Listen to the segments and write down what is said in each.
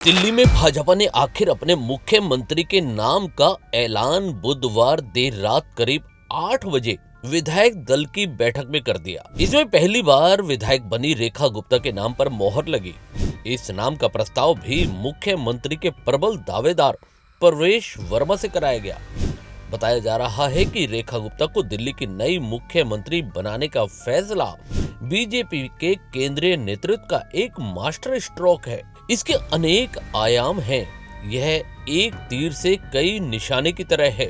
दिल्ली में भाजपा ने आखिर अपने मुख्यमंत्री के नाम का ऐलान बुधवार देर रात करीब 8 बजे विधायक दल की बैठक में कर दिया। इसमें पहली बार विधायक बनी रेखा गुप्ता के नाम पर मोहर लगी। इस नाम का प्रस्ताव भी मुख्यमंत्री के प्रबल दावेदार प्रवेश वर्मा से कराया गया। बताया जा रहा है कि रेखा गुप्ता को दिल्ली की नई मुख्यमंत्री बनाने का फैसला बीजेपी के केंद्रीय नेतृत्व का एक मास्टर स्ट्रोक है। इसके अनेक आयाम हैं। यह एक तीर से कई निशाने की तरह है।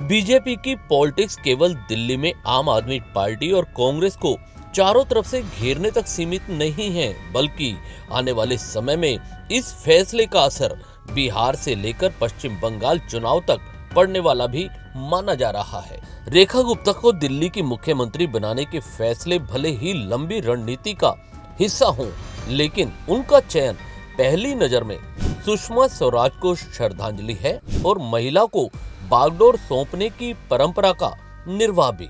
बीजेपी की पॉलिटिक्स केवल दिल्ली में आम आदमी पार्टी और कांग्रेस को चारों तरफ से घेरने तक सीमित नहीं है, बल्कि आने वाले समय में इस फैसले का असर बिहार से लेकर पश्चिम बंगाल चुनाव तक पड़ने वाला भी माना जा रहा है। रेखा गुप्ता को दिल्ली की मुख्यमंत्री बनाने के फैसले भले ही लंबी रणनीति का हिस्सा हों, लेकिन उनका चयन पहली नजर में सुषमा स्वराज को श्रद्धांजलि है और महिला को बागडोर सौंपने की परंपरा का निर्वाह भी।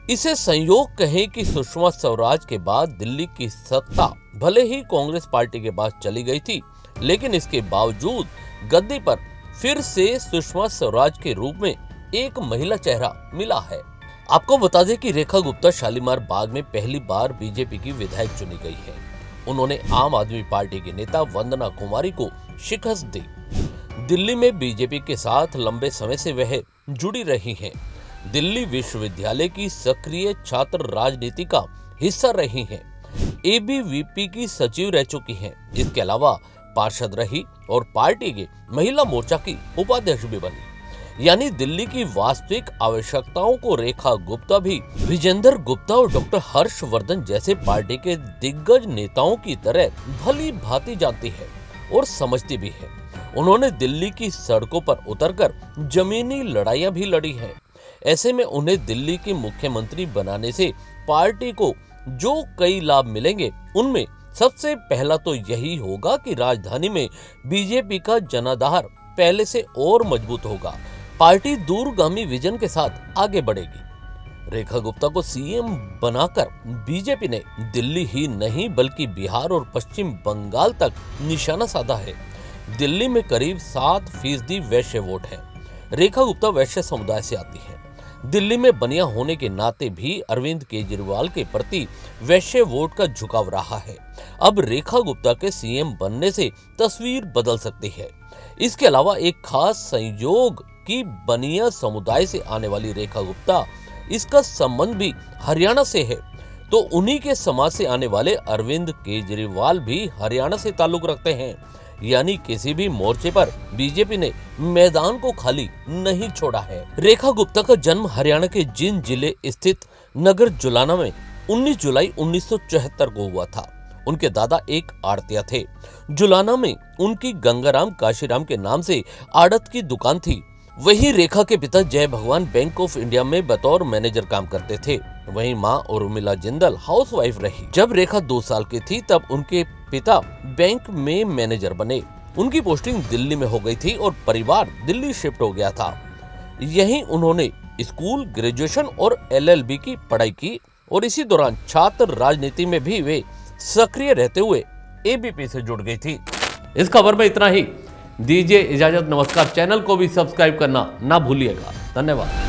इसे संयोग कहें कि सुषमा स्वराज के बाद दिल्ली की सत्ता भले ही कांग्रेस पार्टी के पास चली गई थी, लेकिन इसके बावजूद गद्दी पर फिर से सुषमा स्वराज के रूप में एक महिला चेहरा मिला है। आपको बता दें कि रेखा गुप्ता शालीमार बाग में पहली बार बीजेपी की विधायक चुनी गई है। उन्होंने आम आदमी पार्टी के नेता वंदना कुमारी को शिकस्त दी। दिल्ली में बीजेपी के साथ लंबे समय से वह जुड़ी रही हैं। दिल्ली विश्वविद्यालय की सक्रिय छात्र राजनीति का हिस्सा रही हैं। एबीवीपी की सचिव रह चुकी हैं। इसके अलावा पार्षद रही और पार्टी के महिला मोर्चा की उपाध्यक्ष भी बनी। यानी दिल्ली की वास्तविक आवश्यकताओं को रेखा गुप्ता भी विजेंद्र गुप्ता और डॉक्टर हर्षवर्धन जैसे पार्टी के दिग्गज नेताओं की तरह भली भांति जानती है और समझती भी है। उन्होंने दिल्ली की सड़कों पर उतरकर जमीनी लड़ाइयां भी लड़ी हैं। ऐसे में उन्हें दिल्ली के मुख्यमंत्री बनाने से पार्टी को जो कई लाभ मिलेंगे, उनमें सबसे पहला तो यही होगा कि राजधानी में बीजेपी का जनाधार पहले से और मजबूत होगा। पार्टी दूरगामी विजन के साथ आगे बढ़ेगी। रेखा गुप्ता को सीएम बनाकर बीजेपी ने दिल्ली ही नहीं बल्कि बिहार और पश्चिम बंगाल तक निशाना साधा है। दिल्ली में करीब 7% वैश्य वोट है। रेखा गुप्ता वैश्य समुदाय से आती है। दिल्ली में बनिया होने के नाते भी अरविंद केजरीवाल के प्रति वैश्य वोट का झुकाव रहा है। अब रेखा गुप्ता के सीएम बनने से तस्वीर बदल सकती है। इसके अलावा एक खास संयोग कि बनिया समुदाय से आने वाली रेखा गुप्ता, इसका संबंध भी हरियाणा से है, तो उन्हीं के समाज से आने वाले अरविंद केजरीवाल भी हरियाणा से ताल्लुक रखते हैं। यानी किसी भी मोर्चे पर बीजेपी ने मैदान को खाली नहीं छोड़ा है। रेखा गुप्ता का जन्म हरियाणा के जिंद जिले स्थित नगर जुलाना में 19 जुलाई 1974 को हुआ था। उनके दादा एक आड़तिया थे। जुलाना में उनकी गंगाराम काशीराम के नाम से आड़त की दुकान थी। वहीं रेखा के पिता जय भगवान बैंक ऑफ इंडिया में बतौर मैनेजर काम करते थे। वहीं मां उर्मिला जिंदल हाउसवाइफ रही। जब रेखा 2 साल की थी तब उनके पिता बैंक में मैनेजर बने। उनकी पोस्टिंग दिल्ली में हो गई थी और परिवार दिल्ली शिफ्ट हो गया था। यहीं उन्होंने स्कूल, ग्रेजुएशन और LLB की पढ़ाई की और इसी दौरान छात्र राजनीति में भी वे सक्रिय रहते हुए एबीपी से जुड़ गई थी। इस खबर में इतना ही। दीजिए इजाजत, नमस्कार। चैनल को भी सब्सक्राइब करना ना भूलिएगा। धन्यवाद।